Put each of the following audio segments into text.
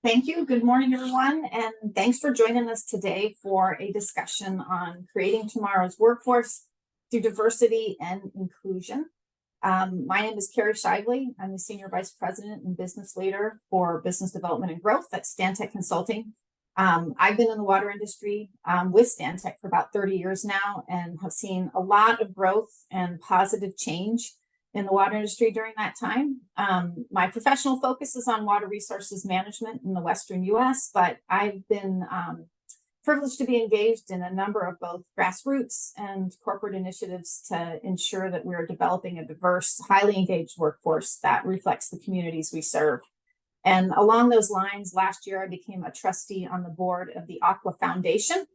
Thank you. Good morning, everyone, and thanks for joining us today for a discussion on creating tomorrow's workforce through diversity and inclusion. My name is Kari D. I'm the Senior Vice President and Business Leader for Business Development and Growth at Stantec Consulting. I've been in the water industry with Stantec for about 30 years now and have seen a lot of growth and positive change in the water industry during that time. My professional focus is on water resources management in the Western US, but I've been privileged to be engaged in a number of both grassroots and corporate initiatives to ensure that we're developing a diverse, highly engaged workforce that reflects the communities we serve. And along those lines, last year I became a trustee on the board of the AWWA Foundation.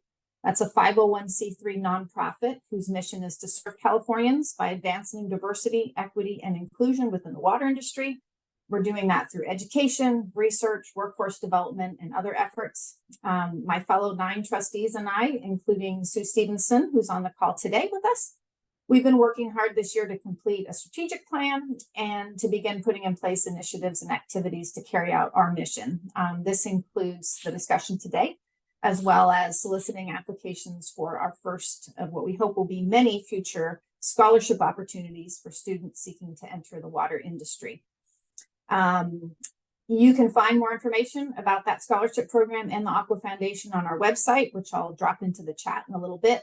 That's a 501c3 nonprofit whose mission is to serve Californians by advancing diversity, equity, and inclusion within the water industry. We're doing that through education, research, workforce development, and other efforts. My fellow 9 trustees and I, including Sue Stevenson, who's on the call today with us, we've been working hard this year to complete a strategic plan and to begin putting in place initiatives and activities to carry out our mission. This includes the discussion today, as well as soliciting applications for our first of what we hope will be many future scholarship opportunities for students seeking to enter the water industry. You can find more information about that scholarship program and the AWWA Foundation on our website, which I'll drop into the chat in a little bit.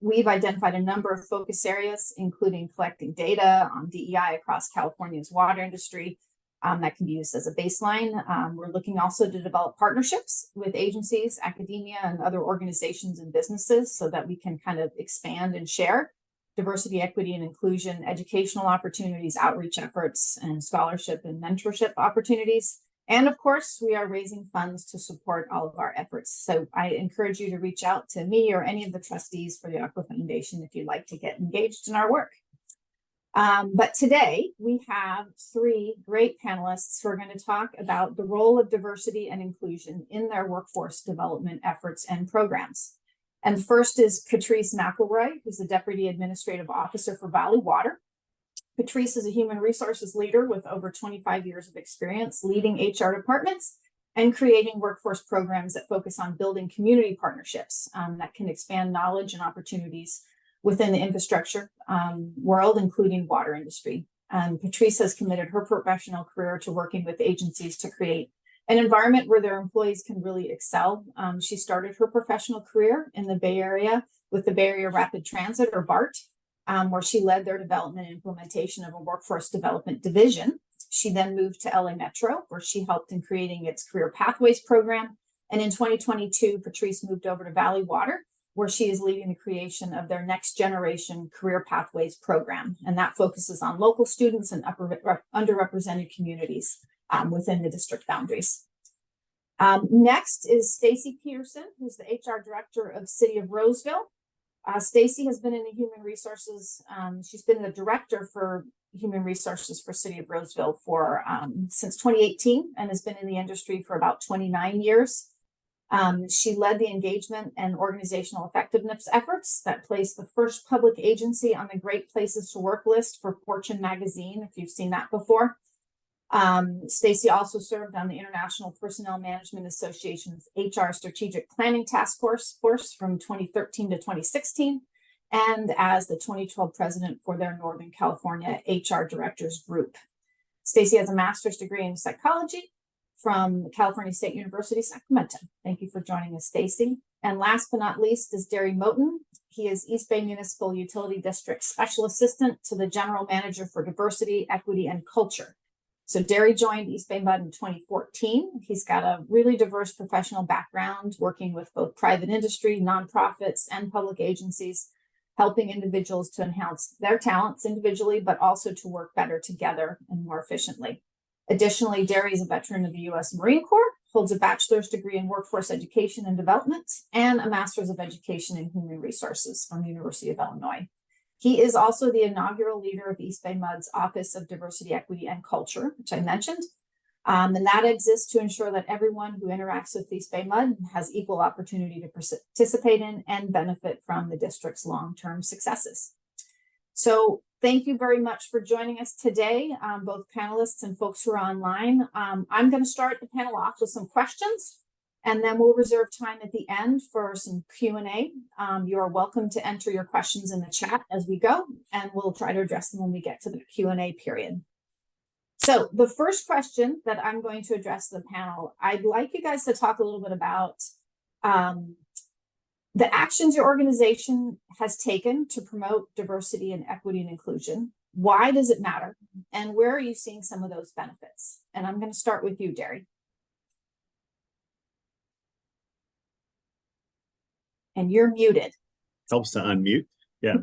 We've identified a number of focus areas, including collecting data on DEI across California's water industry, that can be used as a baseline. We're looking also to develop partnerships with agencies, academia, and other organizations and businesses so that we can kind of expand and share diversity, equity, and inclusion, educational opportunities, outreach efforts, and scholarship and mentorship opportunities. And of course, we are raising funds to support all of our efforts. So I encourage you to reach out to me or any of the trustees for the AWWA Foundation if you'd like to get engaged in our work. But today we have 3 great panelists who are going to talk about the role of diversity and inclusion in their workforce development efforts and programs. And first is Patricia McElroy, who's the Deputy Administrative Officer for Valley Water. Patricia is a human resources leader with over 25 years of experience leading HR departments and creating workforce programs that focus on building community partnerships that can expand knowledge and opportunities within the infrastructure world, including water industry. Patricia has committed her professional career to working with agencies to create an environment where their employees can really excel. She started her professional career in the Bay Area with the Bay Area Rapid Transit, or BART, where she led their development and implementation of a workforce development division. She then moved to LA Metro, where she helped in creating its Career Pathways program. And in 2022, Patricia moved over to Valley Water, where she is leading the creation of their next generation Career Pathways program. And that focuses on local students and underrepresented communities within the district boundaries. Next is Stacey Peterson, who's the HR Director of City of Roseville. Stacey has been in the human resources. She's been the Director for Human Resources for City of Roseville for since 2018 and has been in the industry for about 29 years. She led the engagement and organizational effectiveness efforts that placed the first public agency on the Great Places to Work list for Fortune magazine, if you've seen that before. Stacey also served on the International Personnel Management Association's HR Strategic Planning Task Force from 2013 to 2016, and as the 2012 president for their Northern California HR Directors Group. Stacey has a master's degree in psychology from California State University, Sacramento. Thank you for joining us, Stacey. And last but not least is Derry Moten. He is East Bay Municipal Utility District Special Assistant to the General Manager for Diversity, Equity, and Culture. So Derry joined East Bay Mud in 2014. He's got a really diverse professional background, working with both private industry, nonprofits, and public agencies, helping individuals to enhance their talents individually, but also to work better together and more efficiently. Additionally, Derry is a veteran of the U.S. Marine Corps, holds a bachelor's degree in workforce education and development, and a master's of education in human resources from the University of Illinois. He is also the inaugural leader of East Bay Mud's Office of Diversity, Equity, and Culture, which I mentioned. And that exists to ensure that everyone who interacts with East Bay Mud has equal opportunity to participate in and benefit from the district's long-term successes. So thank you very much for joining us today, both panelists and folks who are online. I'm going to start the panel off with some questions, and then we'll reserve time at the end for some Q&A. You're welcome to enter your questions in the chat as we go, and we'll try to address them when we get to the Q&A period. So the first question that I'm going to address to the panel, I'd like you guys to talk a little bit about the actions your organization has taken to promote diversity and equity and inclusion. Why does it matter? And where are you seeing some of those benefits? And I'm going to start with you, Derry. And you're muted. Helps to unmute. Yeah.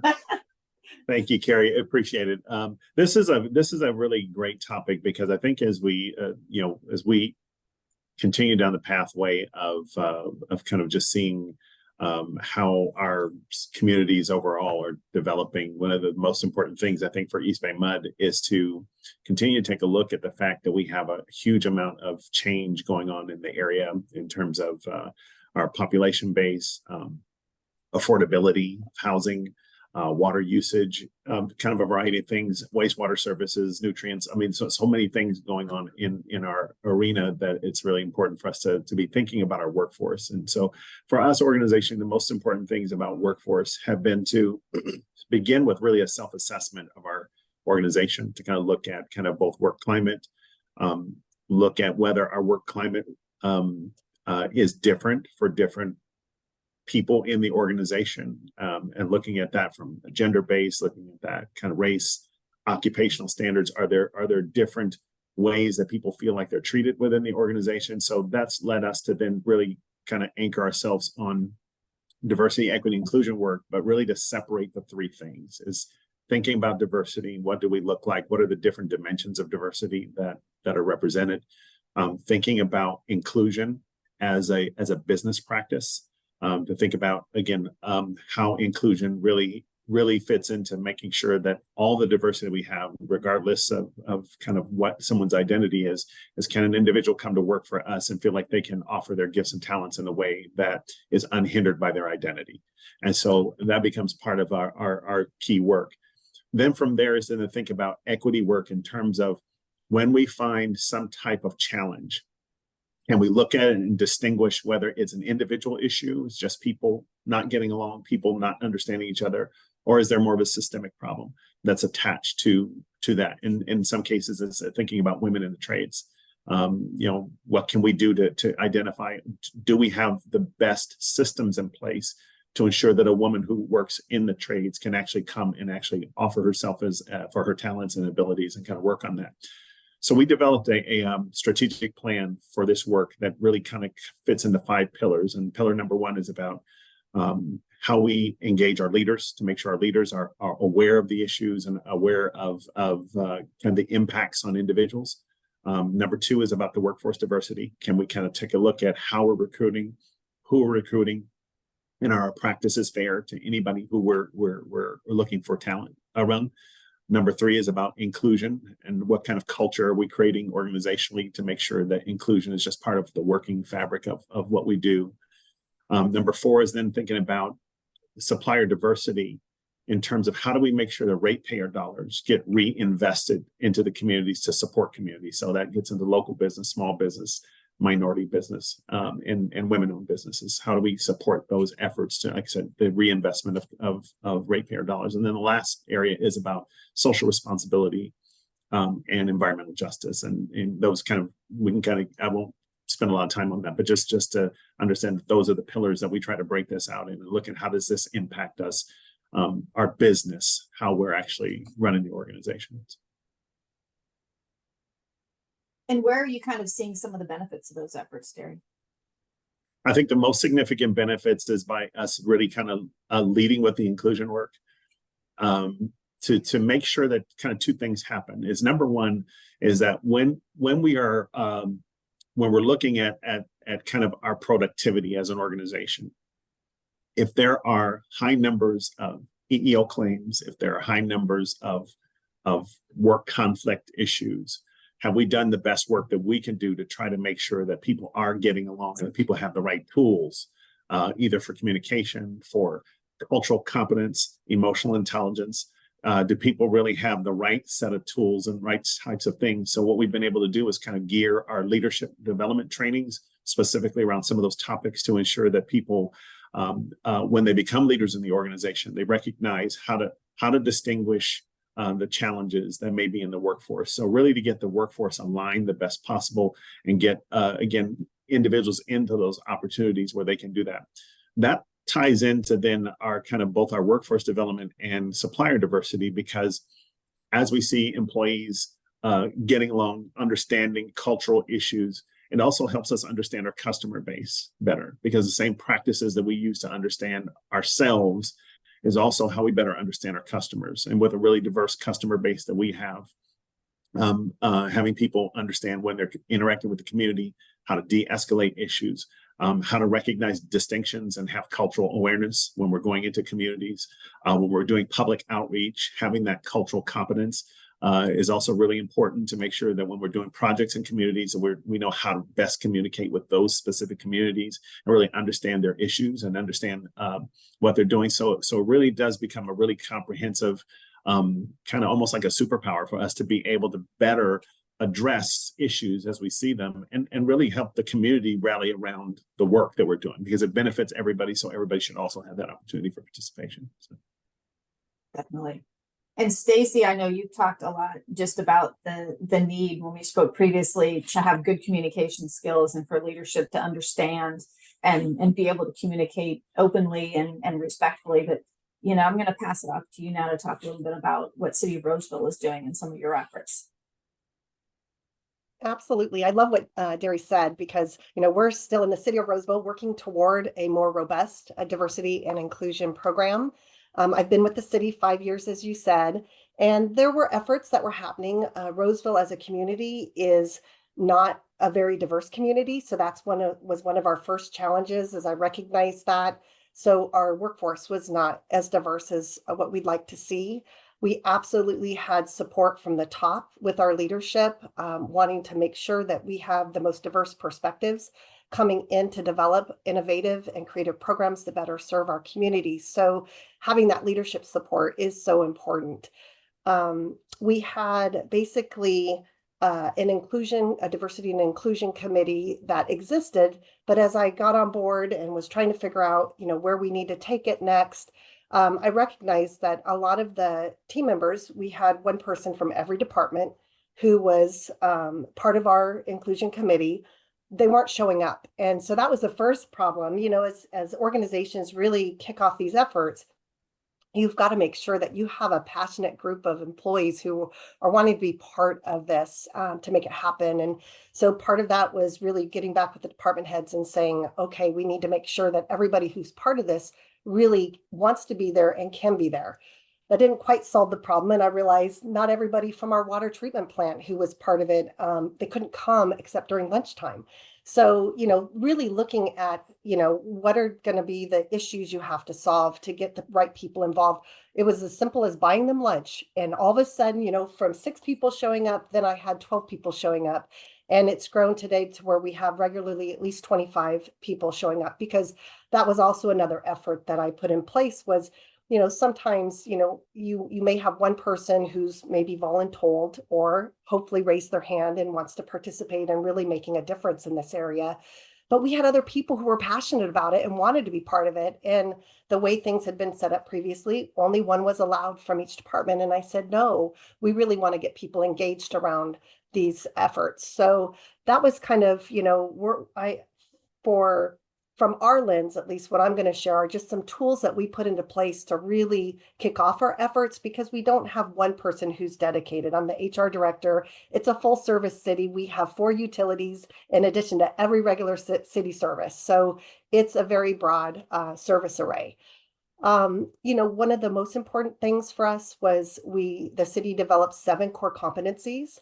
Thank you, Kari. Appreciate it. This is a really great topic, because I think as we as we continue down the pathway of kind of just seeing how our communities overall are developing, one of the most important things I think for East Bay Mud is to continue to take a look at the fact that we have a huge amount of change going on in the area in terms of our population base, affordability, housing, water usage, kind of a variety of things, wastewater services, nutrients. I mean, so many things going on in our arena that it's really important for us to be thinking about our workforce. And so for us, organization, the most important things about workforce have been to begin with really a self-assessment of our organization, to kind of look at kind of both work climate, look at whether our work climate is different for different people in the organization, and looking at that from a gender base, looking at that kind of race, occupational standards. Are there different ways that people feel like they're treated within the organization? So that's led us to then really kind of anchor ourselves on diversity, equity, inclusion work, but really to separate the three things is thinking about diversity. What do we look like? What are the different dimensions of diversity that are represented? Thinking about inclusion as a business practice. To think about, again, how inclusion really fits into making sure that all the diversity we have, regardless of kind of what someone's identity is can an individual come to work for us and feel like they can offer their gifts and talents in a way that is unhindered by their identity. And so that becomes part of our key work. Then from there is then to think about equity work in terms of when we find some type of challenge, and we look at it and distinguish whether it's an individual issue, it's just people not getting along, people not understanding each other, or is there more of a systemic problem that's attached to that? In some cases, it's thinking about women in the trades. What can we do to identify, do we have the best systems in place to ensure that a woman who works in the trades can actually come and actually offer herself as for her talents and abilities and kind of work on that? So we developed a strategic plan for this work that really kind of fits into 5 pillars. And pillar number 1 is about how we engage our leaders to make sure our leaders are aware of the issues and aware of kind of the impacts on individuals. Number 2 is about the workforce diversity. Can we kind of take a look at how we're recruiting, who we're recruiting, and are our practices fair to anybody who we're looking for talent around? Number 3 is about inclusion and what kind of culture are we creating organizationally to make sure that inclusion is just part of the working fabric of what we do. Number 4 is then thinking about supplier diversity in terms of how do we make sure the ratepayer dollars get reinvested into the communities to support communities. So that gets into local business, small business, minority business, and women-owned businesses. How do we support those efforts to, like I said, the reinvestment of ratepayer dollars? And then the last area is about social responsibility and environmental justice. And those kind of, I won't spend a lot of time on that, but just to understand that those are the pillars that we try to break this out in and look at how does this impact us, our business, how we're actually running the organizations. And where are you kind of seeing some of the benefits of those efforts, Derry? I think the most significant benefits is by us really kind of leading with the inclusion work to make sure that kind of 2 things happen. Is number 1 is that when we are when we're looking at kind of our productivity as an organization, if there are high numbers of EEO claims, if there are high numbers of work conflict issues, have we done the best work that we can do to try to make sure that people are getting along and that people have the right tools, either for communication, for cultural competence, emotional intelligence, Do people really have the right set of tools and right types of things? So what we've been able to do is kind of gear our leadership development trainings specifically around some of those topics to ensure that people, when they become leaders in the organization, they recognize how to distinguish the challenges that may be in the workforce. So really to get the workforce aligned the best possible and get, again, individuals into those opportunities where they can do that. That ties into then our kind of both our workforce development and supplier diversity, because as we see employees getting along, understanding cultural issues, it also helps us understand our customer base better, because the same practices that we use to understand ourselves is also how we better understand our customers. And with a really diverse customer base that we have, having people understand when they're interacting with the community, how to de-escalate issues, how to recognize distinctions and have cultural awareness when we're going into communities, when we're doing public outreach, having that cultural competence is also really important to make sure that when we're doing projects in communities, we know how to best communicate with those specific communities and really understand their issues and understand what they're doing. So it really does become a really comprehensive, kind of almost like a superpower for us to be able to better address issues as we see them and really help the community rally around the work that we're doing, because it benefits everybody. So everybody should also have that opportunity for participation. So. Definitely. And Stacey, I know you've talked a lot just about the need when we spoke previously to have good communication skills and for leadership to understand and be able to communicate openly and respectfully. But, you know, I'm going to pass it off to you now to talk a little bit about what City of Roseville is doing and some of your efforts. Absolutely. I love what Derry said, because, you know, we're still in the City of Roseville working toward a more robust diversity and inclusion program. I've been with the city 5 years, as you said, and there were efforts that were happening. Roseville as a community is not a very diverse community. So that's was one of our first challenges, as I recognized that. So our workforce was not as diverse as what we'd like to see. We absolutely had support from the top with our leadership, wanting to make sure that we have the most diverse perspectives coming in to develop innovative and creative programs to better serve our communities. So having that leadership support is so important. We had basically a diversity and inclusion committee that existed, but as I got on board and was trying to figure out, you know, where we need to take it next, I recognized that a lot of the team members, we had one person from every department who was part of our inclusion committee. They weren't showing up. And so that was the first problem. You know, as organizations really kick off these efforts, you've got to make sure that you have a passionate group of employees who are wanting to be part of this to make it happen. And so part of that was really getting back with the department heads and saying, okay, we need to make sure that everybody who's part of this really wants to be there and can be there. That didn't quite solve the problem. And I realized not everybody from our water treatment plant who was part of it, they couldn't come except during lunchtime. So, you know, really looking at, you know, what are going to be the issues you have to solve to get the right people involved. It was as simple as buying them lunch. And all of a sudden, you know, from 6 people showing up, then I had 12 people showing up. And it's grown today to where we have regularly at least 25 people showing up, because that was also another effort that I put in place was, you know, sometimes, you know, you may have one person who's maybe voluntold or hopefully raised their hand and wants to participate and really making a difference in this area. But we had other people who were passionate about it and wanted to be part of it. And the way things had been set up previously, only one was allowed from each department. And I said, no, we really want to get people engaged around these efforts. So that was kind of, you know, from our lens, at least what I'm going to share are just some tools that we put into place to really kick off our efforts, because we don't have one person who's dedicated. I'm the HR director. It's a full service city. We have 4 utilities in addition to every regular city service. So it's a very broad service array. You know, one of the most important things for us was the city developed 7 core competencies,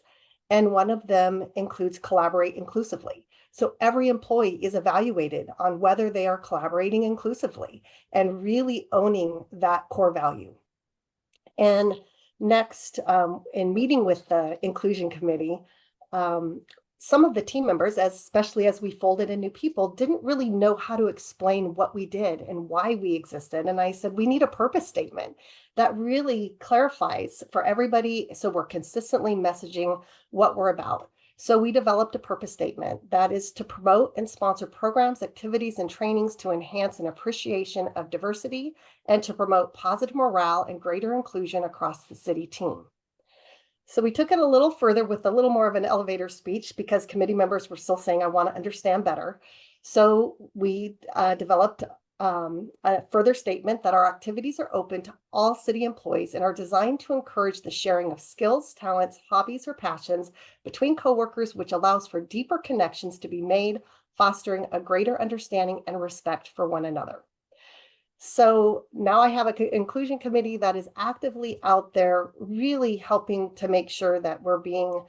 and one of them includes collaborate inclusively. So every employee is evaluated on whether they are collaborating inclusively and really owning that core value. And next, in meeting with the inclusion committee, some of the team members, especially as we folded in new people, didn't really know how to explain what we did and why we existed. And I said, we need a purpose statement that really clarifies for everybody, so we're consistently messaging what we're about. So we developed a purpose statement that is to promote and sponsor programs, activities, and trainings to enhance an appreciation of diversity and to promote positive morale and greater inclusion across the city team. So we took it a little further with a little more of an elevator speech because committee members were still saying, I want to understand better. So we developed a further statement that our activities are open to all city employees and are designed to encourage the sharing of skills, talents, hobbies, or passions between coworkers, which allows for deeper connections to be made, fostering a greater understanding and respect for one another. So now I have an inclusion committee that is actively out there, really helping to make sure that we're being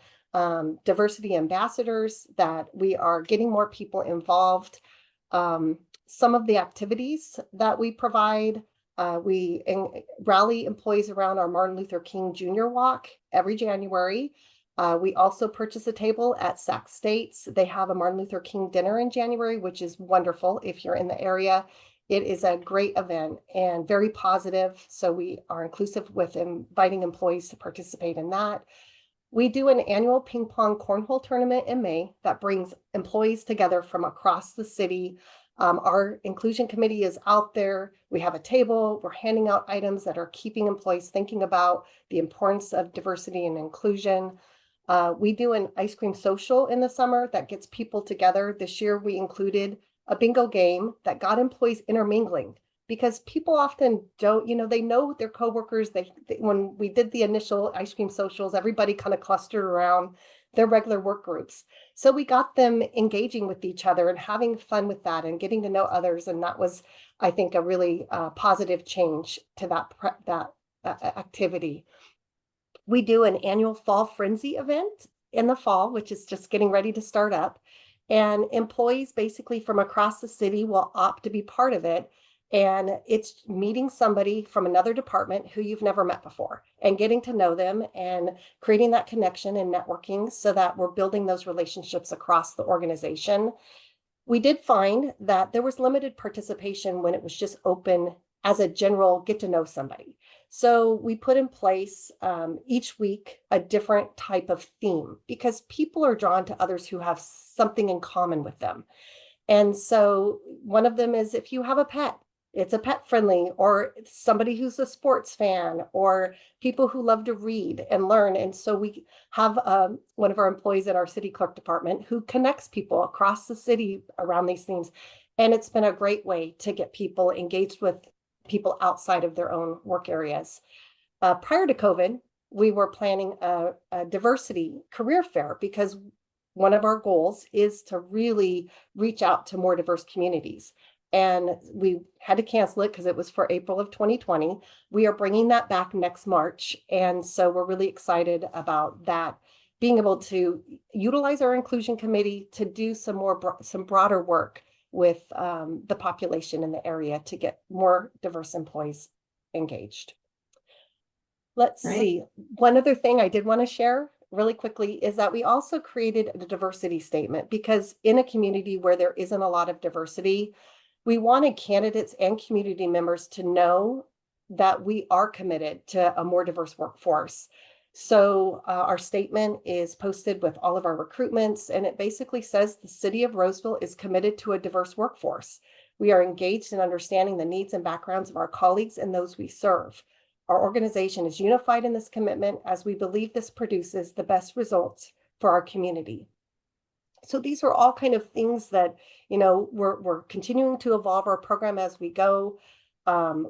diversity ambassadors, that we are getting more people involved. Some of the activities that we provide, we rally employees around our Martin Luther King Jr. Walk every January. We also purchase a table at Sac States. They have a Martin Luther King dinner in January, which is wonderful if you're in the area. It is a great event and very positive. So we are inclusive with inviting employees to participate in that. We do an annual ping pong cornhole tournament in May that brings employees together from across the city. Our inclusion committee is out there. We have a table. We're handing out items that are keeping employees thinking about the importance of diversity and inclusion. We do an ice cream social in the summer that gets people together. This year, we included a bingo game that got employees intermingling because people often don't, they know their coworkers. When we did the initial ice cream socials, everybody kind of clustered around their regular work groups. So we got them engaging with each other and having fun with that and getting to know others. And that was, I think, a really positive change to that activity. We do an annual fall frenzy event in the fall, which is just getting ready to start up. And employees basically from across the city will opt to be part of it. And it's meeting somebody from another department who you've never met before and getting to know them and creating that connection and networking so that we're building those relationships across the organization. We did find that there was limited participation when it was just open as a general get to know somebody. So we put in place each week a different type of theme because people are drawn to others who have something in common with them. And so one of them is if you have a pet, it's a pet friendly, or somebody who's a sports fan, or people who love to read and learn. And so we have one of our employees at our city clerk department who connects people across the city around these themes. And it's been a great way to get people engaged with people outside of their own work areas. Prior to COVID, we were planning a diversity career fair because one of our goals is to really reach out to more diverse communities. And we had to cancel it because it was for April of 2020. We are bringing that back next March. And so we're really excited about that, being able to utilize our inclusion committee to do some broader work with the population in the area to get more diverse employees engaged. Let's see. One other thing I did want to share really quickly is that we also created a diversity statement because in a community where there isn't a lot of diversity, we wanted candidates and community members to know that we are committed to a more diverse workforce. So our statement is posted with all of our recruitments, and it basically says the city of Roseville is committed to a diverse workforce. We are engaged in understanding the needs and backgrounds of our colleagues and those we serve. Our organization is unified in this commitment as we believe this produces the best results for our community. So these are all kind of things that, we're continuing to evolve our program as we go.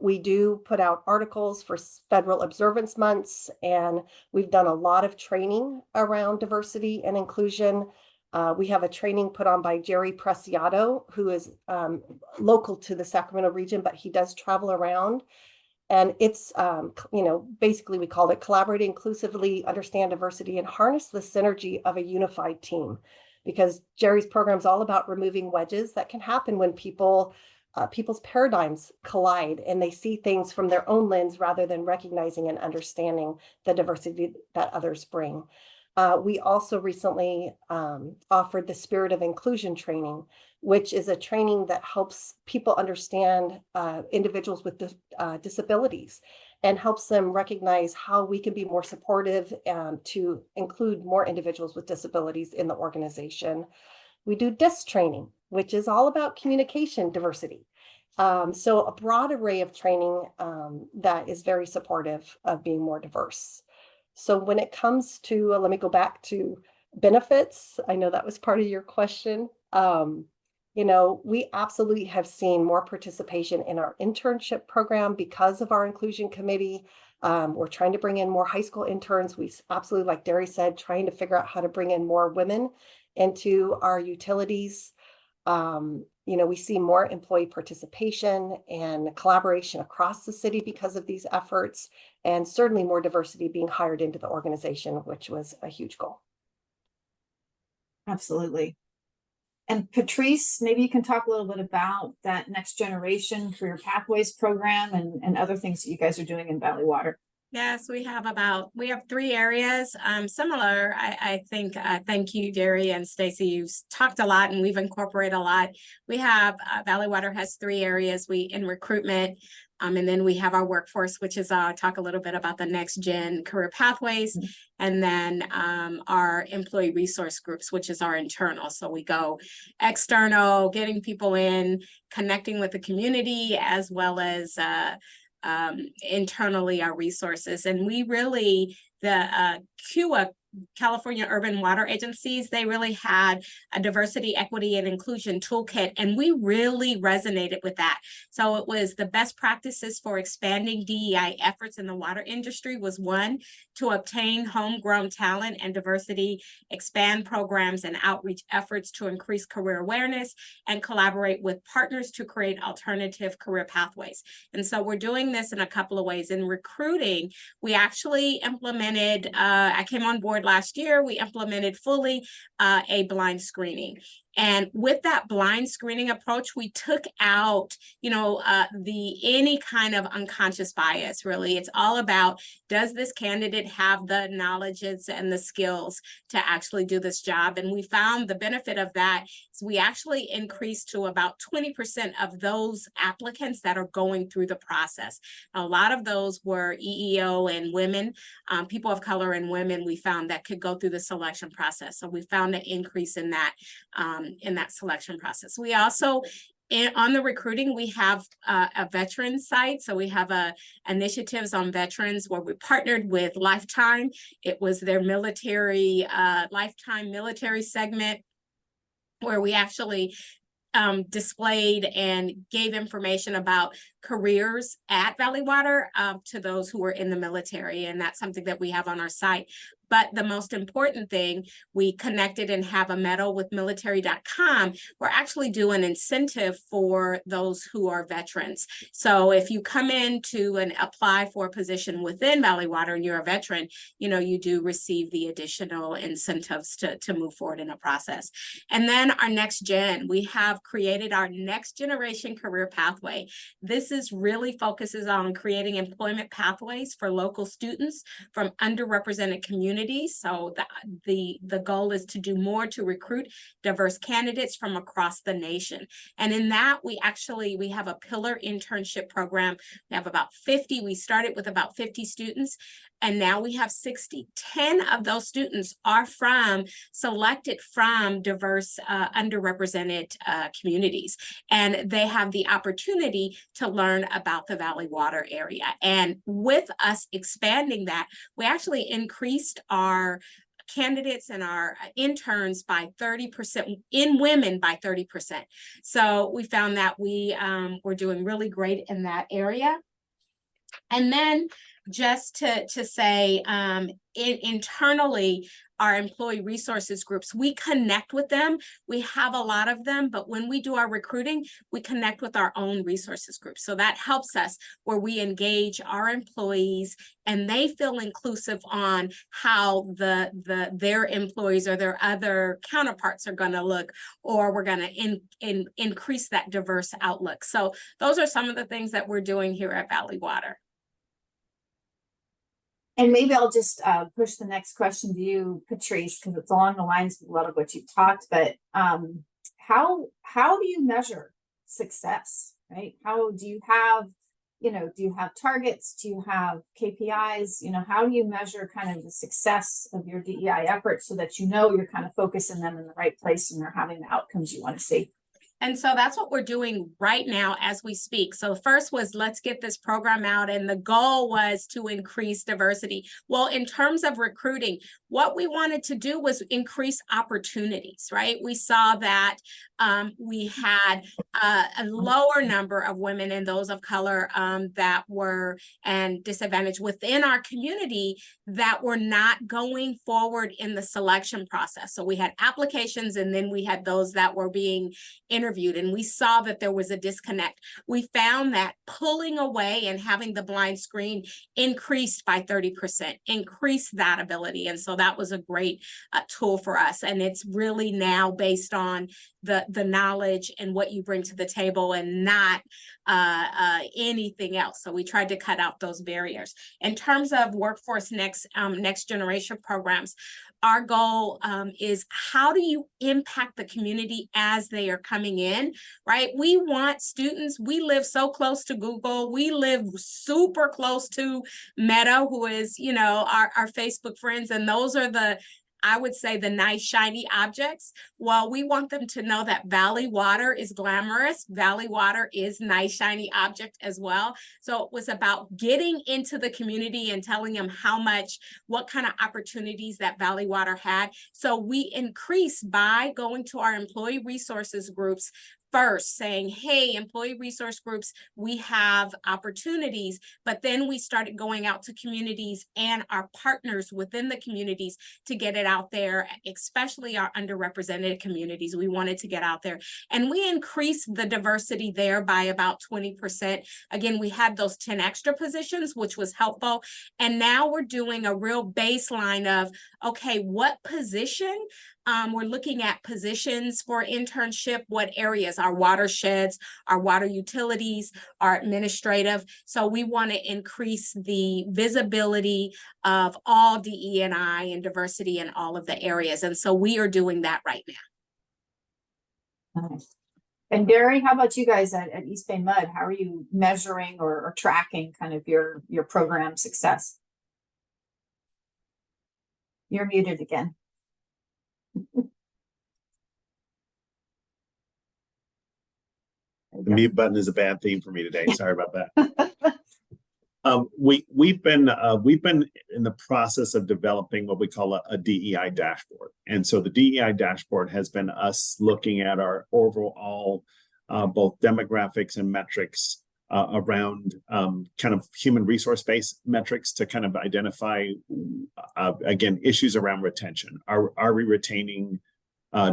We do put out articles for federal observance months, and we've done a lot of training around diversity and inclusion. We have a training put on by Jerry Preciado, who is local to the Sacramento region, but he does travel around. And it's, basically we called it Collaborate Inclusively, Understand Diversity, and Harness the Synergy of a Unified Team. Because Jerry's program is all about removing wedges that can happen when people's paradigms collide and they see things from their own lens rather than recognizing and understanding the diversity that others bring. We also recently offered the Spirit of Inclusion training, which is a training that helps people understand individuals with disabilities and helps them recognize how we can be more supportive to include more individuals with disabilities in the organization. We do DISC training, which is all about communication diversity. So a broad array of training that is very supportive of being more diverse. So when it comes to, let me go back to benefits. I know that was part of your question. You know, we absolutely have seen more participation in our internship program because of our inclusion committee. We're trying to bring in more high school interns. We absolutely, like Derry said, trying to figure out how to bring in more women into our utilities. You know, we see more employee participation and collaboration across the city because of these efforts, and certainly more diversity being hired into the organization, which was a huge goal. Absolutely. And Patrice, maybe you can talk a little bit about that Next Generation Career Pathways program and other things that you guys are doing in Valley Water. Yes, we have 3 areas similar. I think, thank you, Derry and Stacey. You've talked a lot and we've incorporated a lot. We have Valley Water has 3 areas in recruitment. And then we have our workforce, which is talk a little bit about the Next Gen Career Pathways, and then our employee resource groups, which is our internal. So we go external, getting people in, connecting with the community, as well as internally our resources. And we really, the CWEA, California Urban Water Agencies, they really had a diversity, equity, and inclusion toolkit, and we really resonated with that. So it was the best practices for expanding DEI efforts in the water industry was 1, to obtain homegrown talent and diversity, expand programs and outreach efforts to increase career awareness, and collaborate with partners to create alternative career pathways. And so we're doing this in a couple of ways. In recruiting, we actually implemented, I came on board last year, we implemented fully a blind screening. And with that blind screening approach, we took out, any kind of unconscious bias, really. It's all about, does this candidate have the knowledge and the skills to actually do this job? And we found the benefit of that is we actually increased to about 20% of those applicants that are going through the process. A lot of those were EEO and women, people of color and women, we found that could go through the selection process. So we found an increase in that selection process. We also, on the recruiting, we have a veteran site. So we have initiatives on veterans where we partnered with Lifetime. It was their military, Lifetime military segment, where we actually displayed and gave information about careers at Valley Water to those who were in the military. And that's something that we have on our site. But the most important thing, we connected and have a medal with military.com. We're actually doing an incentive for those who are veterans. So if you come in to and apply for a position within Valley Water and you're a veteran, you do receive the additional incentives to move forward in a process. And then our Next Gen, we have created our Next Generation Career Pathway. This is really focuses on creating employment pathways for local students from underrepresented communities. So the goal is to do more to recruit diverse candidates from across the nation. And in that, we have a pillar internship program. We have about 50. We started with about 50 students, and now we have 60. 10 of those students are selected from diverse, underrepresented communities. And they have the opportunity to learn about the Valley Water area. And with us expanding that, we actually increased our candidates and our interns by 30%, in women by 30%. So we found that we're doing really great in that area. And then just to say, internally, our employee resources groups, we connect with them. We have a lot of them, but when we do our recruiting, we connect with our own resources groups. So that helps us where we engage our employees and they feel inclusive on how their employees or their other counterparts are going to look, or we're going to increase that diverse outlook. So those are some of the things that we're doing here at Valley Water. And maybe I'll just push the next question to you, Patrice, because it's along the lines of a lot of what you talked, but how do you measure success, right? How do you have, do you have targets? Do you have KPIs? How do you measure kind of the success of your DEI efforts so that you're kind of focusing them in the right place and they're having the outcomes you want to see? And so that's what we're doing right now as we speak. So first was, let's get this program out. And the goal was to increase diversity. Well, in terms of recruiting, what we wanted to do was increase opportunities, right? We saw that we had a lower number of women and those of color that were and disadvantaged within our community that were not going forward in the selection process. So we had applications and then we had those that were being interviewed, and we saw that there was a disconnect. We found that pulling away and having the blind screen increased by 30%, increased that ability. And so that was a great tool for us. And it's really now based on the knowledge and what you bring to the table and not anything else. So we tried to cut out those barriers. In terms of workforce next generation programs, our goal is, how do you impact the community as they are coming in, right? We want students, we live so close to Google, we live super close to Meta, who is, our Facebook friends, and those are I would say the nice shiny objects. Well, we want them to know that Valley Water is glamorous. Valley Water is nice shiny object as well. So it was about getting into the community and telling them what kind of opportunities that Valley Water had. So we increased by going to our employee resources groups first, saying, hey, employee resource groups, we have opportunities. But then we started going out to communities and our partners within the communities to get it out there, especially our underrepresented communities. We wanted to get out there, and we increased the diversity there by about 20%. Again, we had those 10 extra positions, which was helpful. And now we're doing a real baseline of, okay, what position? We're looking at positions for internship, what areas, our watersheds, our water utilities, our administrative. So we want to increase the visibility of all DE&I and diversity in all of the areas. And so we are doing that right now. Nice. And Derry, how about you guys at East Bay Mud? How are you measuring or tracking kind of your program success? You're muted again. The mute button is a bad theme for me today. Sorry about that. We've been in the process of developing what we call a DEI dashboard, and so the DEI dashboard has been us looking at our overall both demographics and metrics around kind of human resource based metrics to kind of identify again issues around retention. Are we retaining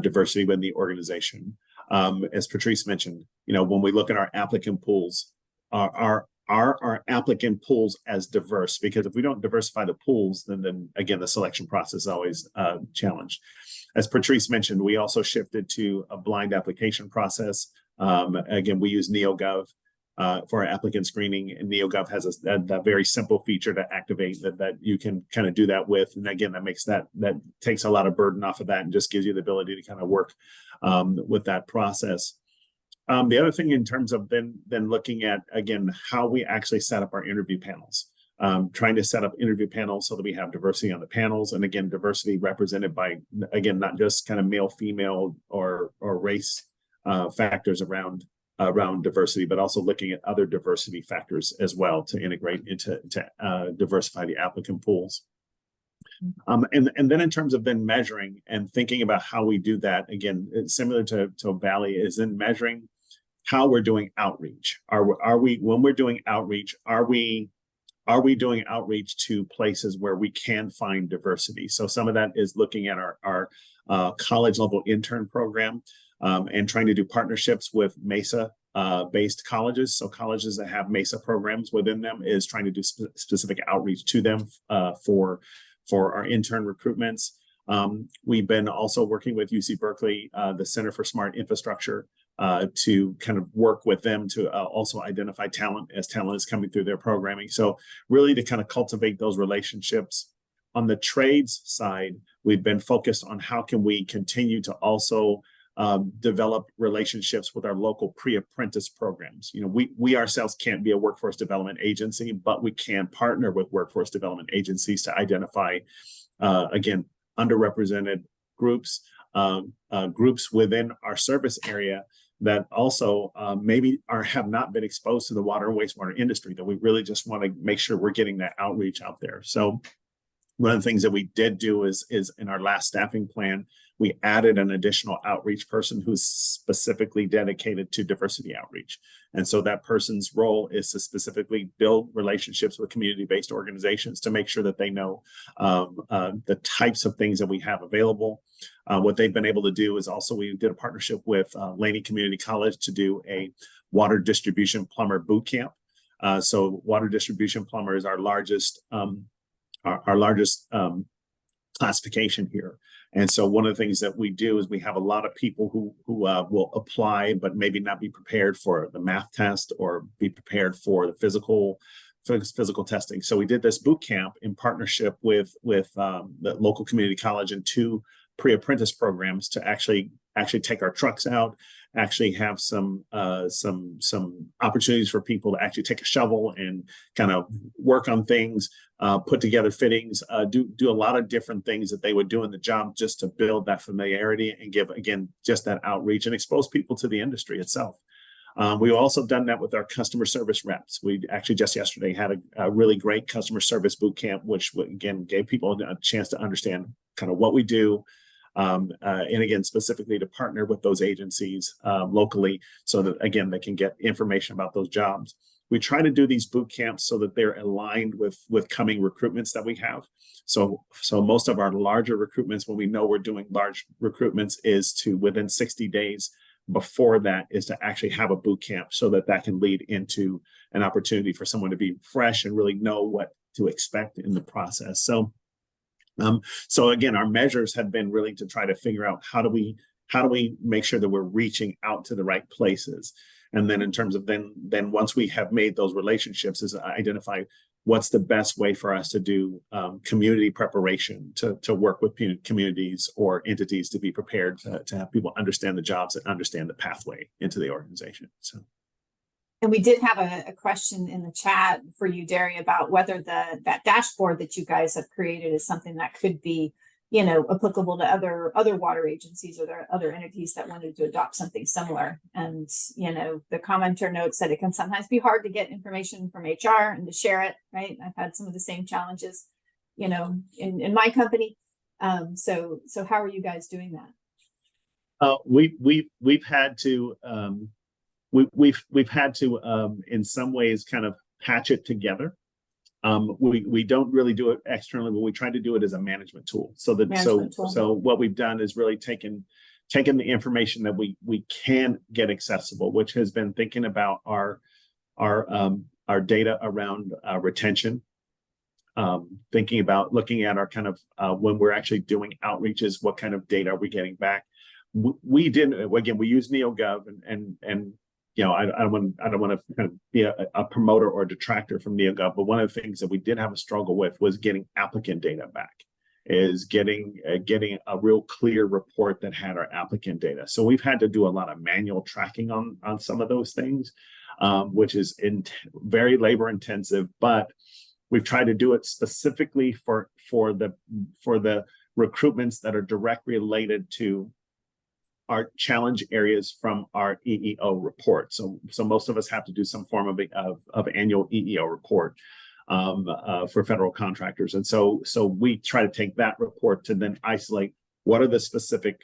diversity within the organization? As Patrice mentioned, when we look at our applicant pools, are our applicant pools as diverse? Because if we don't diversify the pools, then again, the selection process is always challenged. As Patrice mentioned, we also shifted to a blind application process. Again, we use NeoGov for our applicant screening, and NeoGov has a very simple feature to activate that you can kind of do that with. And again, that takes a lot of burden off of that and just gives you the ability to kind of work with that process. The other thing in terms of then looking at, again, how we actually set up our interview panels, trying to set up interview panels so that we have diversity on the panels. And again, diversity represented by, again, not just kind of male, female or race factors around diversity, but also looking at other diversity factors as well to integrate into diversify the applicant pools. And then in terms of then measuring and thinking about how we do that, again, it's similar to Valley, is in measuring how we're doing outreach. Are we when we're doing outreach, are we doing outreach to places where we can find diversity? So some of that is looking at our college level intern program. And trying to do partnerships with MESA based colleges. So colleges that have MESA programs within them is trying to do specific outreach to them for our intern recruitments. We've been also working with UC Berkeley, the Center for Smart Infrastructure, to kind of work with them to also identify talent as talent is coming through their programming. So really to kind of cultivate those relationships. On the trades side, we've been focused on how can we continue to also develop relationships with our local pre-apprentice programs. You know, we ourselves can't be a workforce development agency, but we can partner with workforce development agencies to identify, again, underrepresented groups, groups within our service area that also maybe have not been exposed to the water and wastewater industry, that we really just want to make sure we're getting that outreach out there. So one of the things that we did do is in our last staffing plan, we added an additional outreach person who's specifically dedicated to diversity outreach. And so that person's role is to specifically build relationships with community-based organizations to make sure that they know the types of things that we have available. What they've been able to do is also, we did a partnership with Laney Community College to do a water distribution plumber boot camp. So water distribution plumber is our largest classification here. And so one of the things that we do is we have a lot of people who will apply, but maybe not be prepared for the math test or be prepared for the physical testing. So we did this boot camp in partnership with the local community college and 2 pre-apprentice programs to actually take our trucks out, actually have some opportunities for people to actually take a shovel and kind of work on things, put together fittings, do a lot of different things that they would do in the job just to build that familiarity and give, again, just that outreach and expose people to the industry itself. We've also done that with our customer service reps. We actually just yesterday had a really great customer service boot camp, which again gave people a chance to understand kind of what we do. And again, specifically to partner with those agencies locally so that, again, they can get information about those jobs. We try to do these boot camps so that they're aligned with coming recruitments that we have. So most of our larger recruitments, when we know we're doing large recruitments, is to within 60 days before that is to actually have a boot camp so that can lead into an opportunity for someone to be fresh and really know what to expect in the process. So again, our measures have been really to try to figure out how do we make sure that we're reaching out to the right places. And then in terms of then once we have made those relationships, is identify what's the best way for us to do community preparation to work with communities or entities to be prepared to have people understand the jobs and understand the pathway into the organization. So. And we did have a question in the chat for you, Derry, about whether that dashboard that you guys have created is something that could be, applicable to other water agencies or other entities that wanted to adopt something similar. And, the commenter note said it can sometimes be hard to get information from HR and to share it, right? I've had some of the same challenges, in my company. So how are you guys doing that? We've had to, we've had to in some ways kind of patch it together. We don't really do it externally, but we try to do it as a management tool. So what we've done is really taken the information that we can get accessible, which has been thinking about our data around retention, thinking about looking at our kind of when we're actually doing outreaches, what kind of data are we getting back? We use NeoGov and I don't want to kind of be a promoter or a detractor from NeoGov, but one of the things that we did have a struggle with was getting applicant data back, is getting a real clear report that had our applicant data. So we've had to do a lot of manual tracking on some of those things, which is very labor intensive, but we've tried to do it specifically for the recruitments that are directly related to our challenge areas from our EEO report. So most of us have to do some form of annual EEO report for federal contractors. And so we try to take that report to then isolate what are the specific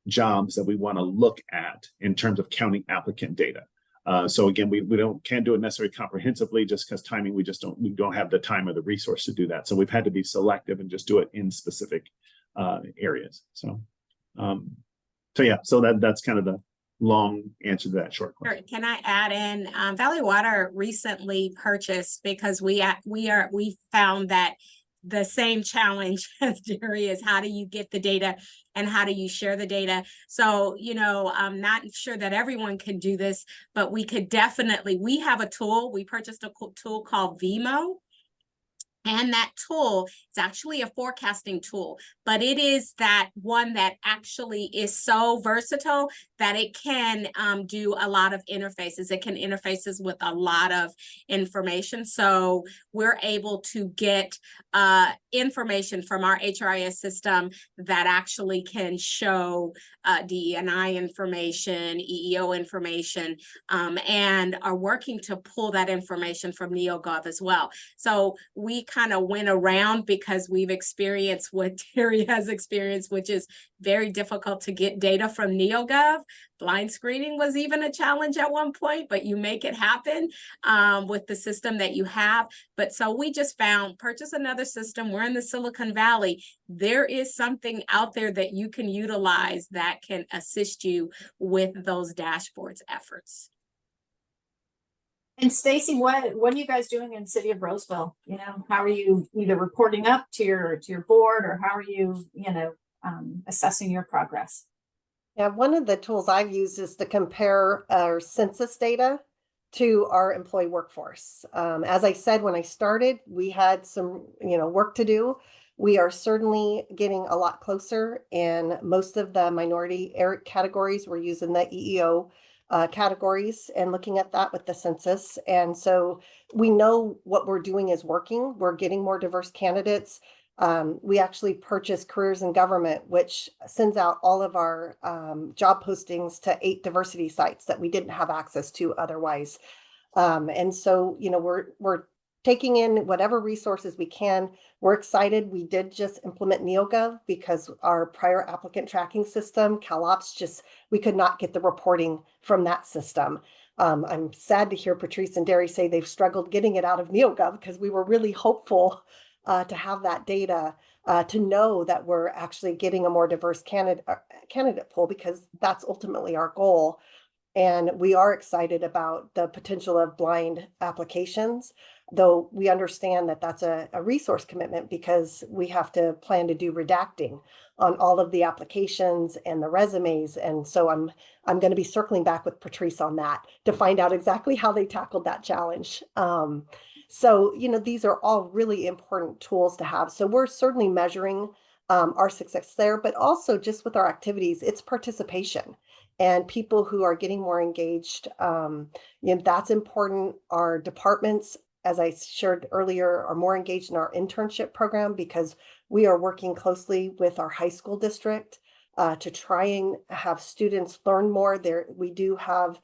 jobs that we want to look at in terms of counting applicant data. So again, we can't do it necessarily comprehensively just because timing, we don't have the time or the resource to do that. So we've had to be selective and just do it in specific areas. So that's kind of the long answer to that short question. Can I add in? Valley Water recently purchased, because we found that the same challenge as Derry is, how do you get the data and how do you share the data? So, you know, I'm not sure that everyone can do this, but we could definitely, we have a tool, we purchased a tool called VMO. And that tool is actually a forecasting tool, but it is that one that actually is so versatile that it can do a lot of interfaces. It can interfaces with a lot of information. So we're able to get information from our HRIS system that actually can show DE&I information, EEO information, and are working to pull that information from NeoGov as well. So we kind of went around because we've experienced what Terry has experienced, which is very difficult to get data from NeoGov. Blind screening was even a challenge at one point, but you make it happen with the system that you have. But so we just found, purchase another system. We're in the Silicon Valley. There is something out there that you can utilize that can assist you with those dashboards efforts. And Stacey, what are you guys doing in the city of Roseville? You know, how are you either reporting up to your board, or how are you, you know, assessing your progress? Yeah, one of the tools I've used is to compare our census data to our employee workforce. As I said, when I started, we had some, you know, work to do. We are certainly getting a lot closer, and most of the minority categories we're using the EEO categories and looking at that with the census. And so we know what we're doing is working. We're getting more diverse candidates. We actually purchased Careers in Government, which sends out all of our job postings to 8 diversity sites that we didn't have access to otherwise. And so, you know, we're taking in whatever resources we can. We're excited. We did just implement NeoGov because our prior applicant tracking system, CalOps, we could not get the reporting from that system. I'm sad to hear Patricia and Derry say they've struggled getting it out of NeoGov because we were really hopeful to have that data, to know that we're actually getting a more diverse candidate pool, because that's ultimately our goal. And we are excited about the potential of blind applications, though we understand that that's a resource commitment because we have to plan to do redacting on all of the applications and the resumes. And so I'm going to be circling back with Patricia on that to find out exactly how they tackled that challenge. So, you know, these are all really important tools to have. So we're certainly measuring our success there, but also just with our activities, it's participation and people who are getting more engaged. You know, that's important. Our departments, as I shared earlier, are more engaged in our internship program because we are working closely with our high school district to try and have students learn more. We do have,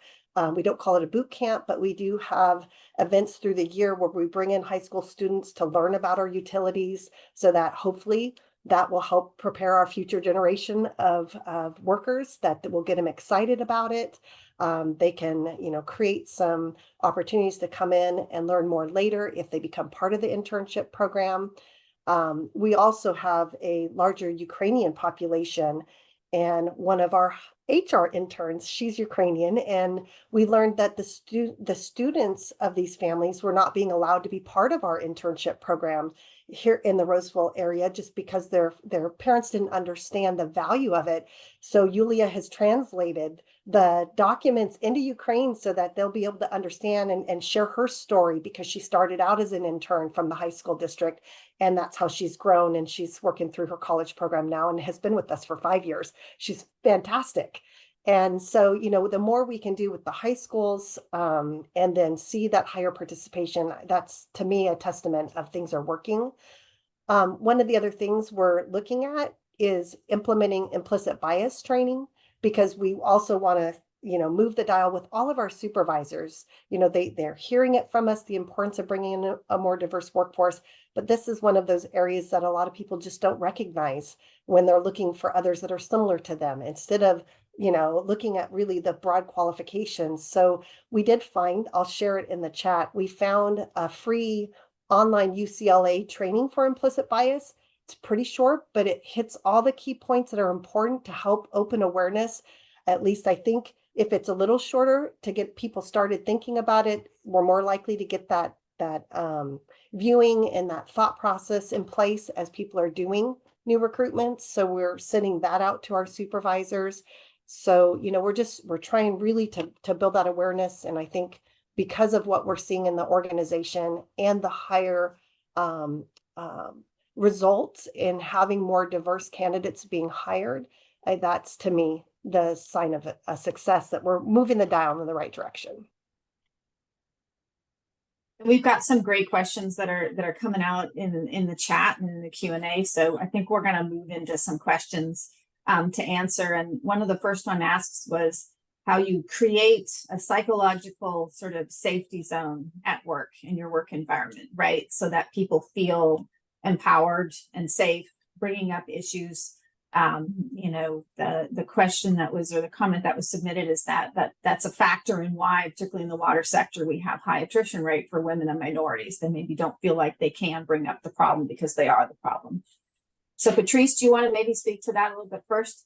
we don't call it a boot camp, but we do have events through the year where we bring in high school students to learn about our utilities, so that hopefully that will help prepare our future generation of workers, that will get them excited about it. They can, you know, create some opportunities to come in and learn more later if they become part of the internship program. We also have a larger Ukrainian population, and one of our HR interns, she's Ukrainian, and we learned that the students of these families were not being allowed to be part of our internship program here in the Roseville area just because their parents didn't understand the value of it. So Yulia has translated the documents into Ukraine so that they'll be able to understand and share her story, because she started out as an intern from the high school district, and that's how she's grown, and she's working through her college program now and has been with us for 5 years. She's fantastic. And so, you know, the more we can do with the high schools and then see that higher participation, that's to me a testament of things are working. One of the other things we're looking at is implementing implicit bias training, because we also want to, you know, move the dial with all of our supervisors. You know, they're hearing it from us, the importance of bringing in a more diverse workforce. But this is one of those areas that a lot of people just don't recognize when they're looking for others that are similar to them, instead of, you know, looking at really the broad qualifications. So we did find, I'll share it in the chat, we found a free online UCLA training for implicit bias. It's pretty short, but it hits all the key points that are important to help open awareness. At least I think if it's a little shorter, to get people started thinking about it, we're more likely to get that viewing and that thought process in place as people are doing new recruitments. So we're sending that out to our supervisors. So, you know, we're trying really to build that awareness. And I think because of what we're seeing in the organization and the higher results in having more diverse candidates being hired, that's to me the sign of a success, that we're moving the dial in the right direction. We've got some great questions that are coming out in the chat and in the Q&A. So I think we're going to move into some questions to answer. And one of the first one asks was how you create a psychological sort of safety zone at work in your work environment, right? So that people feel empowered and safe, bringing up issues. You know, the question that was, or the comment that was submitted is that's a factor in why, particularly in the water sector, we have high attrition rate for women and minorities. They maybe don't feel like they can bring up the problem because they are the problem. So Patrice, do you want to maybe speak to that a little bit first?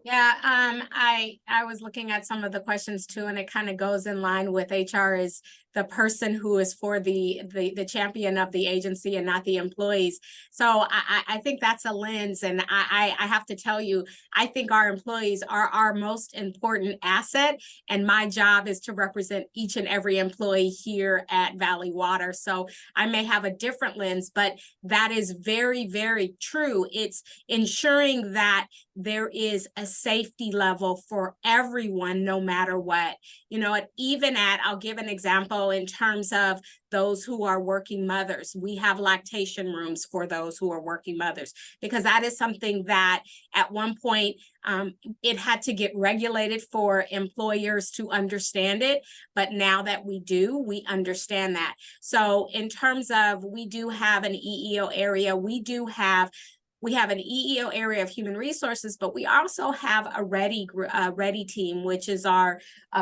Yeah, I was looking at some of the questions too, and it kind of goes in line with HR is the person who is for the champion of the agency and not the employees. So I think that's a lens, and I have to tell you, I think our employees are our most important asset, and my job is to represent each and every employee here at Valley Water. So I may have a different lens, but that is very, very true. It's ensuring that there is a safety level for everyone, no matter what. You know, I'll give an example in terms of those who are working mothers. We have lactation rooms for those who are working mothers, because that is something that at one point it had to get regulated for employers to understand it. But now that we understand that. So in terms of, we do have an EEO area, we have an EEO area of human resources, but we also have a READY team, which is our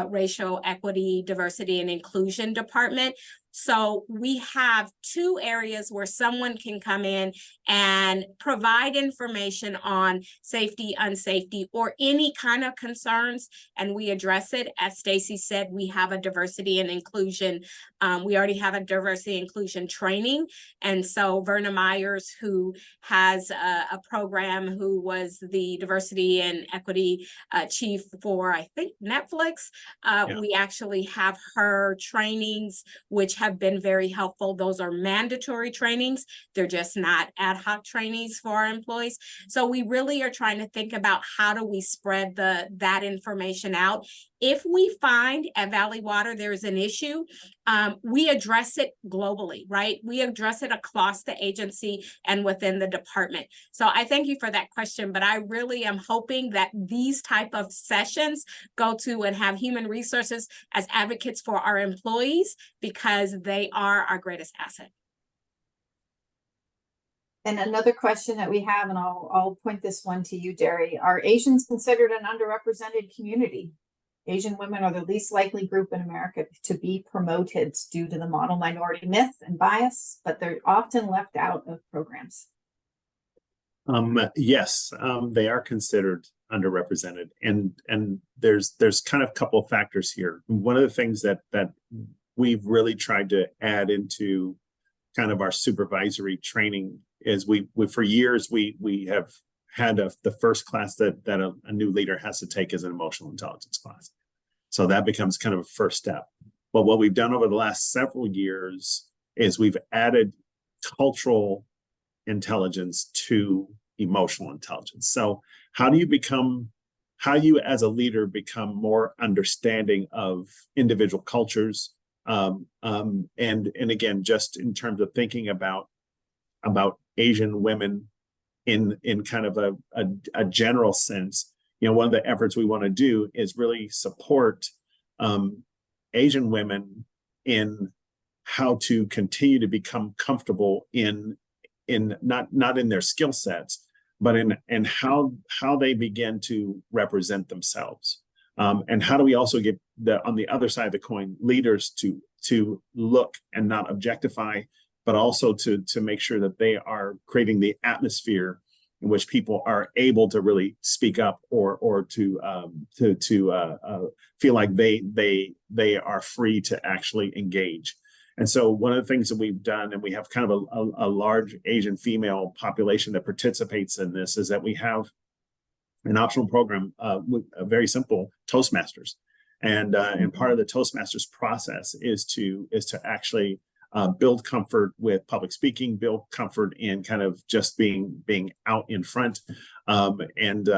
racial equity, diversity, and inclusion department. So we have two areas where someone can come in and provide information on safety, unsafety, or any kind of concerns, and we address it. As Stacey said, we have a diversity and inclusion. We already have a diversity and inclusion training. And so Verna Myers, who has a program, who was the diversity and equity chief for, I think, Netflix, we actually have her trainings, which have been very helpful. Those are mandatory trainings. They're just not ad hoc trainings for our employees. So we really are trying to think about how do we spread that information out. If we find at Valley Water there is an issue, we address it globally, right? We address it across the agency and within the department. So I thank you for that question, but I really am hoping that these type of sessions go to and have human resources as advocates for our employees, because they are our greatest asset. And another question that we have, and I'll point this one to you, Derry, are Asians considered an underrepresented community? Asian women are the least likely group in America to be promoted due to the model minority myth and bias, but they're often left out of programs. Yes, they are considered underrepresented, and there's kind of a couple of factors here. One of the things that we've really tried to add into kind of our supervisory training is we for years we have had the first class that a new leader has to take is an emotional intelligence class. So that becomes kind of a first step. But what we've done over the last several years is we've added cultural intelligence to emotional intelligence. So how do you as a leader become more understanding of individual cultures? And again, just in terms of thinking about Asian women in kind of a general sense, you know, one of the efforts we want to do is really support Asian women in how to continue to become comfortable in not in their skill sets, but in how they begin to represent themselves. And how do we also get on the other side of the coin, leaders to look and not objectify, but also to make sure that they are creating the atmosphere in which people are able to really speak up or to feel like they are free to actually engage. And so one of the things that we've done, and we have kind of a large Asian female population that participates in this, is that we have an optional program with a very simple Toastmasters. And part of the Toastmasters process is to agaally build comfort with public speaking, build comfort in kind of just being out in front, and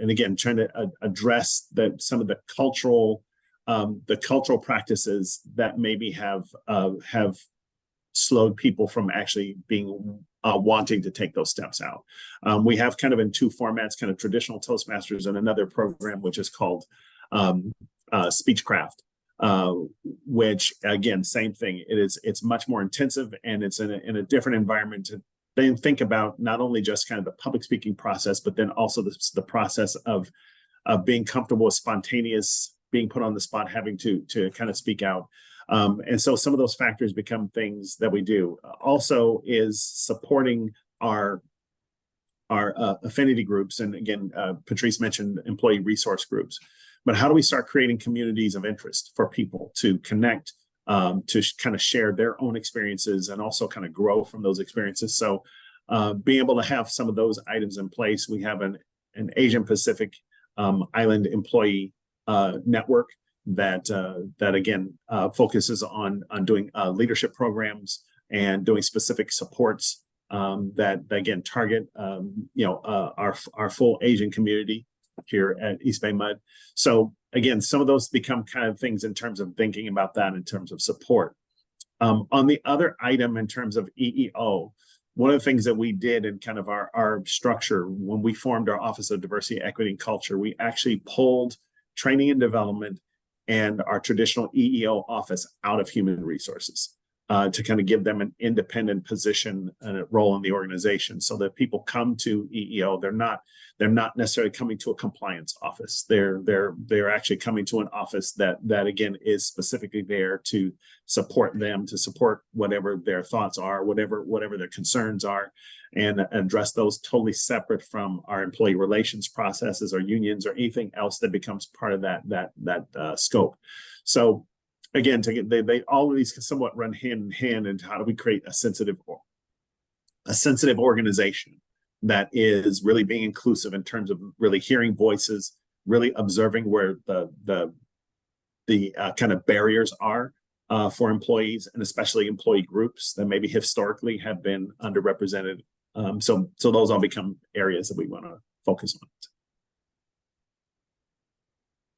again trying to address some of the cultural practices that maybe have slowed people from actually being wanting to take those steps out. We have kind of in two formats, kind of traditional Toastmasters and another program which is called Speechcraft. Which again, same thing. It's much more intensive, and it's in a different environment to then think about not only just kind of the public speaking process, but then also the process of being comfortable with spontaneous, being put on the spot, having to kind of speak out. And so some of those factors become things that we do. Also is supporting our affinity groups, and again, Patrice mentioned employee resource groups. But how do we start creating communities of interest for people to connect, to kind of share their own experiences and also kind of grow from those experiences? So being able to have some of those items in place, we have an Asian Pacific Island employee network that again focuses on doing leadership programs and doing specific supports that again target our full Asian community here at East Bay Mud. So again, some of those become kind of things in terms of thinking about that in terms of support. On the other item in terms of EEO, one of the things that we did in kind of our structure when we formed our Office of Diversity, Equity, and Culture, we actually pulled training and development and our traditional EEO office out of human resources to kind of give them an independent position and a role in the organization, so that people come to EEO, they're not necessarily coming to a compliance office. They're actually coming to an office that again is specifically there to support them, to support whatever their thoughts are, whatever their concerns are, and address those totally separate from our employee relations processes or unions or anything else that becomes part of that scope. So again, they all of these can somewhat run hand in hand into how do we create a sensitive organization that is really being inclusive in terms of really hearing voices, really observing where the kind of barriers are for employees, and especially employee groups that maybe historically have been underrepresented. So those all become areas that we want to focus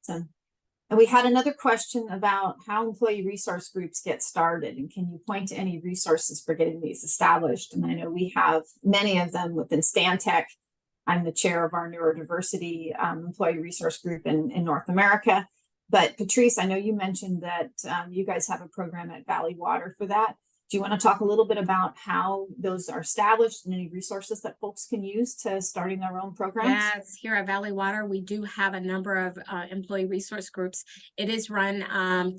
on. And we had another question about how employee resource groups get started, and can you point to any resources for getting these established? And I know we have many of them within Stantec. I'm the chair of our neurodiversity employee resource group in North America. But Patrice, I know you mentioned that you guys have a program at Valley Water for that. Do you want to talk a little bit about how those are established and any resources that folks can use to starting their own programs? Yes, here at Valley Water, we do have a number of employee resource groups. It is run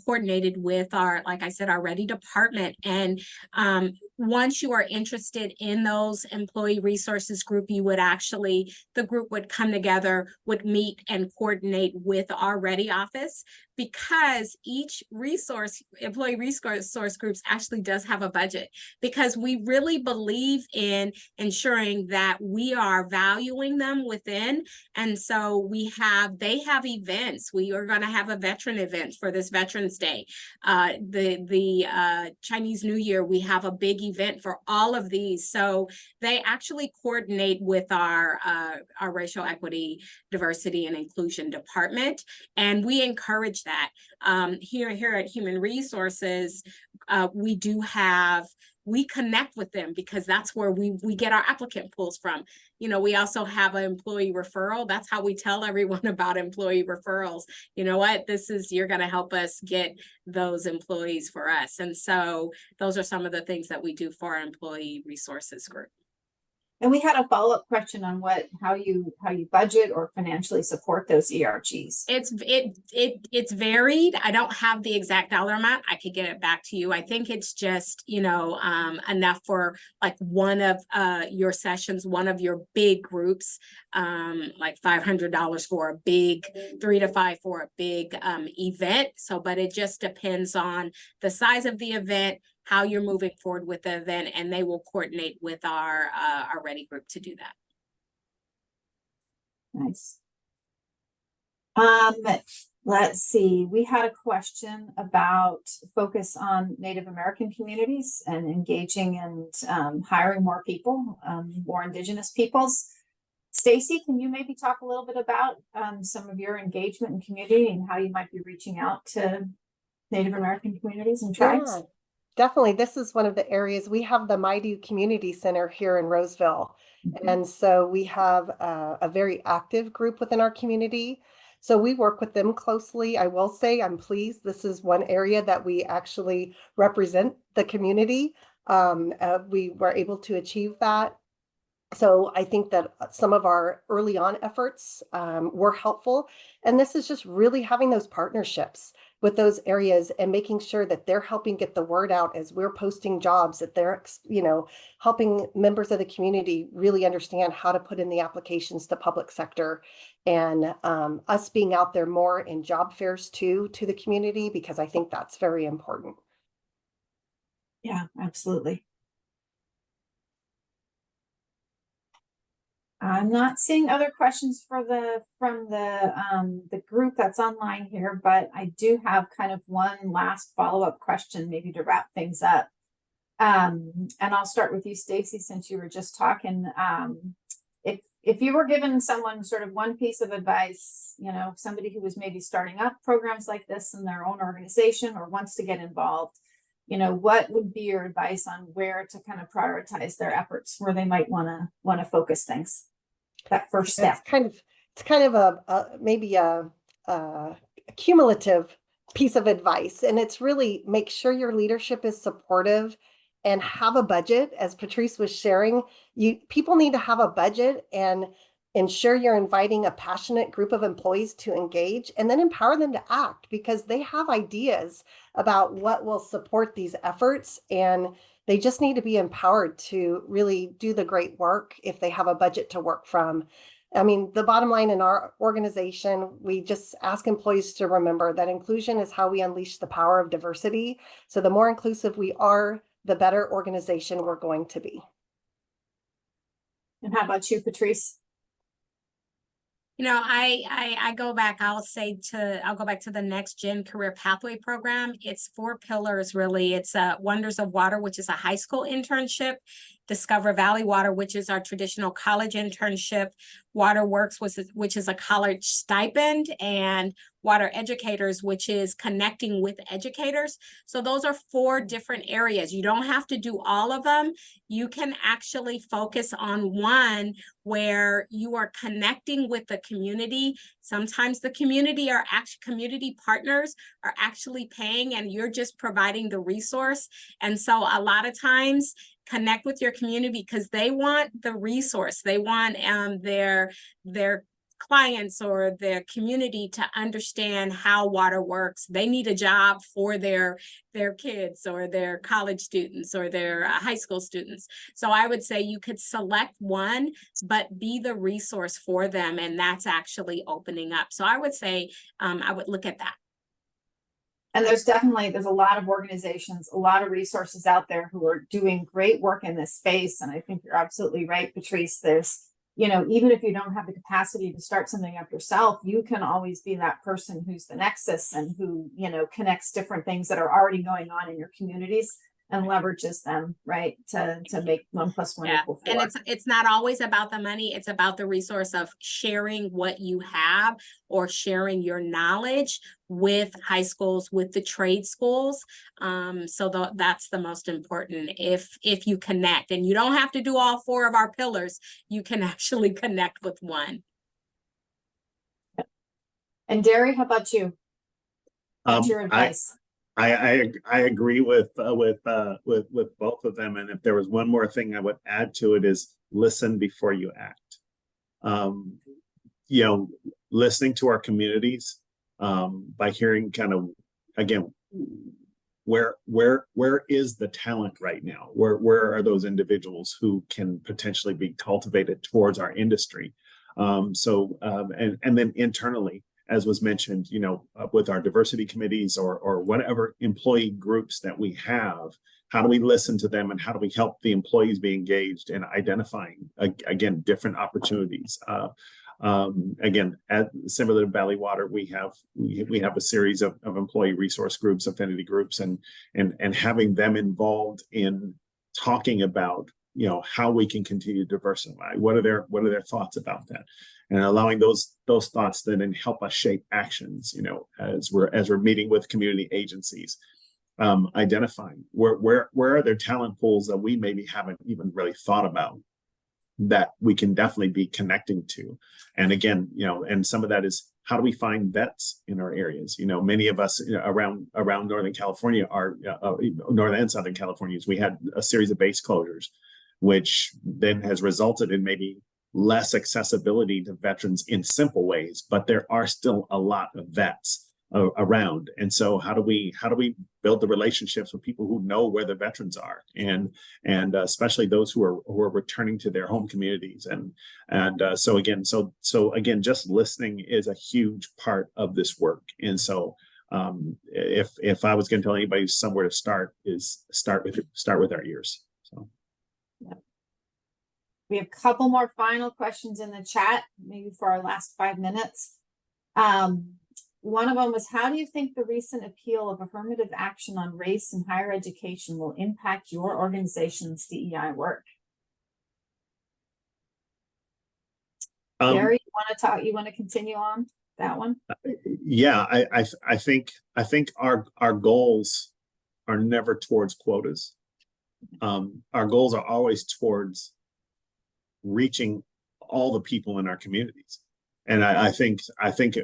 coordinated with our, like I said, our Ready department. And once you are interested in those employee resources group, the group would come together, would meet and coordinate with our Ready office, because each employee resource groups actually does have a budget, because we really believe in ensuring that we are valuing them within. And so they have events. We are going to have a veteran event for this Veterans Day. The Chinese New Year, we have a big event for all of these. So they actually coordinate with our racial equity, diversity, and inclusion department. And we encourage that. Here at Human Resources, we connect with them, because that's where we get our applicant pools from. We also have an employee referral. That's how we tell everyone about employee referrals. You know what, you're going to help us get those employees for us. And so those are some of the things that we do for our employee resources group. And we had a follow-up question on how you budget or financially support those ERGs. It's varied. I don't have the exact dollar amount. I could get it back to you. I think it's just, enough for like one of your sessions, one of your big groups, like $500 for a big 3 to 5 for a big event. So, but it just depends on the size of the event, how you're moving forward with the event, and they will coordinate with our Ready group to do that. Nice. Let's see. We had a question about focus on Native American communities and engaging and hiring more people, more Indigenous peoples. Stacey, can you maybe talk a little bit about some of your engagement in community and how you might be reaching out to Native American communities and tribes? Yeah, definitely. This is one of the areas. We have the Maidu Community Center here in Roseville. And so we have a very active group within our community. So we work with them closely. I will say I'm pleased. This is one area that we actually represent the community. We were able to achieve that. So I think that some of our early on efforts were helpful. And this is just really having those partnerships with those areas and making sure that they're helping get the word out as we're posting jobs, that they're, helping members of the community really understand how to put in the applications to public sector, and us being out there more in job fairs too, to the community, because I think that's very important. Yeah, absolutely. I'm not seeing other questions from the group that's online here, but I do have kind of one last follow-up question, maybe to wrap things up. And I'll start with you, Stacey, since you were just talking. If you were given someone sort of one piece of advice, somebody who was maybe starting up programs like this in their own organization or wants to get involved, what would be your advice on where to kind of prioritize their efforts, where they might want to focus things? That first step. It's kind of maybe a cumulative piece of advice, and it's really make sure your leadership is supportive and have a budget. As Patrice was sharing, people need to have a budget and ensure you're inviting a passionate group of employees to engage, and then empower them to act, because they have ideas about what will support these efforts, and they just need to be empowered to really do the great work if they have a budget to work from. I mean, the bottom line in our organization, we just ask employees to remember that inclusion is how we unleash the power of diversity. So the more inclusive we are, the better organization we're going to be. And how about you, Patrice? I go back, I'll go back to the Next Gen Career Pathway Program. It's 4 pillars, really. It's Wonders of Water, which is a high school internship, Discover Valley Water, which is our traditional college internship, Water Works, which is a college stipend, and Water Educators, which is connecting with educators. So those are 4 different areas. You don't have to do all of them. You can actually focus on one where you are connecting with the community. Sometimes the community partners are actually paying, and you're just providing the resource. And so a lot of times, connect with your community because they want the resource. They want their clients or their community to understand how water works. They need a job for their kids or their college students or their high school students. So I would say you could select one, but be the resource for them. And that's actually opening up. So I would say I would look at that. And there's a lot of organizations, a lot of resources out there who are doing great work in this space. And I think you're absolutely right, Patrice. There's, even if you don't have the capacity to start something up yourself, you can always be that person who's the nexus and who, connects different things that are already going on in your communities and leverages them, right, to make 1 + 1 = 4. And it's not always about the money. It's about the resource of sharing what you have or sharing your knowledge with high schools, with the trade schools. So that's the most important. If you connect, and you don't have to do all 4 of our pillars, you can actually connect with one. And Derry, how about you? What's your advice? I agree with both of them. And if there was one more thing I would add to it is listen before you act. You know, listening to our communities, by hearing kind of, again, where is the talent right now? Where are those individuals who can potentially be cultivated towards our industry? And then internally, as was mentioned, you know, with our diversity committees or whatever employee groups that we have, how do we listen to them and how do we help the employees be engaged in identifying, again, different opportunities? Again, similar to Valley Water, we have a series of employee resource groups, affinity groups, and having them involved in talking about, you know, how we can continue to diversify. What are their thoughts about that, and allowing those thoughts then help us shape actions. You know, as we're meeting with community agencies, identifying where are there talent pools that we maybe haven't even really thought about, that we can definitely be connecting to. And again, you know, and some of that is, how do we find vets in our areas? You know, many of us, you know, around Northern California are Northern and Southern Californians. We had a series of base closures, which then has resulted in maybe less accessibility to veterans in simple ways, but there are still a lot of vets around. And so how do we build the relationships with people who know where the veterans are, and especially those who are returning to their home communities, and so again, just listening is a huge part of this work. And so if I was going to tell anybody somewhere to start, is start with our ears. So yeah. We have a couple more final questions in the chat, maybe for our last 5 minutes. One of them was, how do you think the recent appeal of affirmative action on race in higher education will impact your organization's DEI work? Derry, you want to continue on that one? Yeah, I think our goals are never towards quotas. Our goals are always towards reaching all the people in our communities. And I think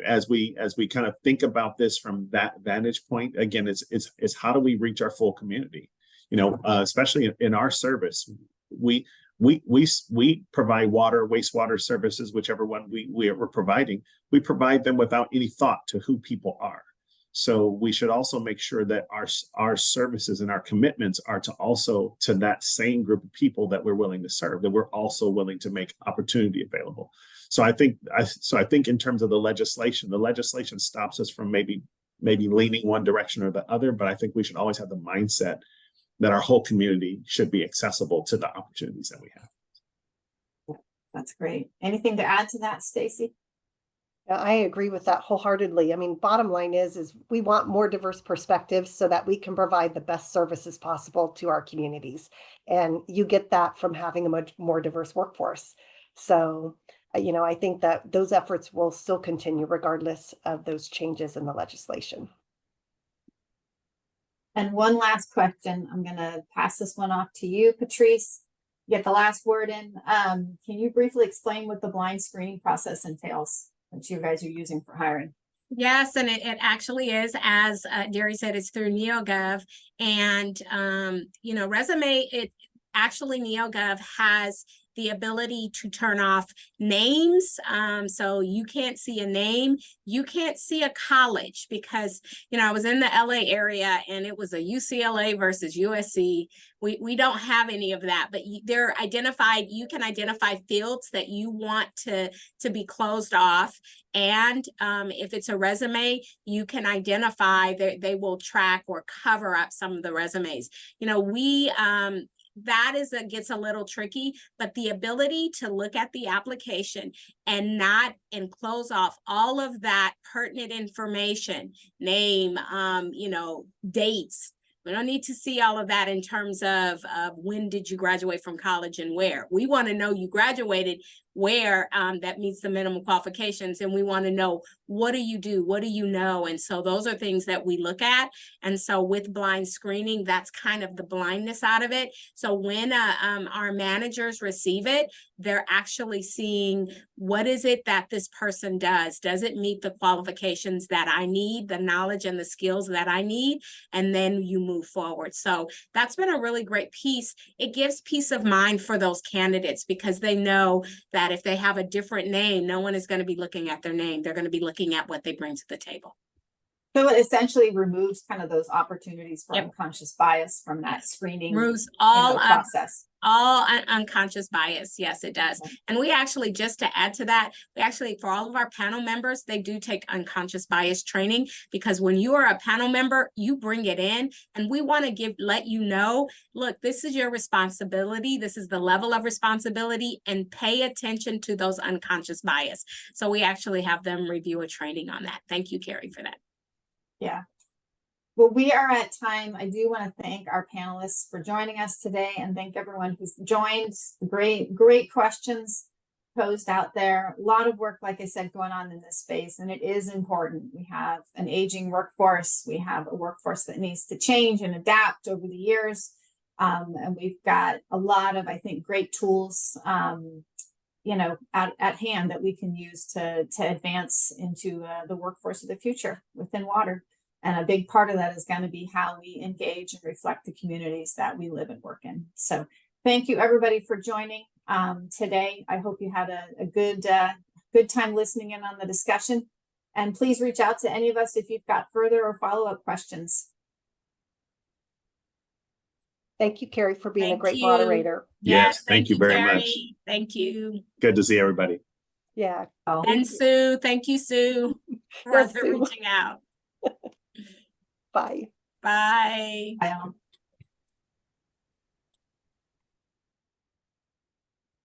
as we kind of think about this from that vantage point, again, it's how do we reach our full community? You know, especially in our service, we provide water, wastewater services, whichever one we're providing. We provide them without any thought to who people are. So we should also make sure that our services and our commitments are to that same group of people that we're willing to serve, that we're also willing to make opportunity available. So I think in terms of the legislation stops us from maybe leaning one direction or the other, but I think we should always have the mindset that our whole community should be accessible to the opportunities that we have. That's great. Anything to add to that, Stacey? Yeah, I agree with that wholeheartedly. I mean, bottom line is we want more diverse perspectives so that we can provide the best services possible to our communities. And you get that from having a much more diverse workforce. So, you know, I think that those efforts will still continue regardless of those changes in the legislation. And one last question. I'm going to pass this one off to you, Patrice. Get the last word in. Can you briefly explain what the blind screening process entails that you guys are using for hiring? Yes, and it actually is, as Derry said, it's through NeoGov. And, you know, resume, NeoGov has the ability to turn off names. So you can't see a name. You can't see a college because, you know, I was in the LA area and it was a UCLA versus USC. We don't have any of that, but they're identified. You can identify fields that you want to be closed off. And if it's a resume, you can identify that they will track or cover up some of the resumes. You know, that gets a little tricky, but the ability to look at the application and close off all of that pertinent information, name, you know, dates. We don't need to see all of that in terms of when did you graduate from college and where. We want to know you graduated, where that meets the minimum qualifications, and we want to know, what do you do? What do you know? And so those are things that we look at. And so with blind screening, that's kind of the blindness out of it. So when our managers receive it, they're actually seeing, what is it that this person does? Does it meet the qualifications that I need, the knowledge and the skills that I need? And then you move forward. So that's been a really great piece. It gives peace of mind for those candidates, because they know that if they have a different name, no one is going to be looking at their name. They're going to be looking at what they bring to the table. So it essentially removes kind of those opportunities for Yep. unconscious bias from that screening Removes all process. Unconscious bias. Yes, it does. And we actually, just to add to that, we actually, for all of our panel members, they do take unconscious bias training, because when you are a panel member, you bring it in, and we want to let you know, look, this is your responsibility. This is the level of responsibility, and pay attention to those unconscious bias. So we actually have them review a training on that. Thank you, Kari, for that. Yeah. Well, we are at time. I do want to thank our panelists for joining us today, and thank everyone who's joined. Great questions posed out there. A lot of work, like I said, going on in this space, and it is important. We have an aging workforce. We have a workforce that needs to change and adapt over the years. And we've got a lot of, I think, great tools, at hand that we can use to advance into the workforce of the future within water. And a big part of that is going to be how we engage and reflect the communities that we live and work in. So thank you, everybody, for joining today. I hope you had a good time listening in on the discussion. And please reach out to any of us if you've got further or follow-up questions. Thank you, Kari, for being a Thank great you. moderator. Yes, thank you very Kari. much. Thank you. Good to see everybody. Yeah. And Sue, thank you, Sue, for Yes, Sue. reaching out. Bye. Bye. Bye.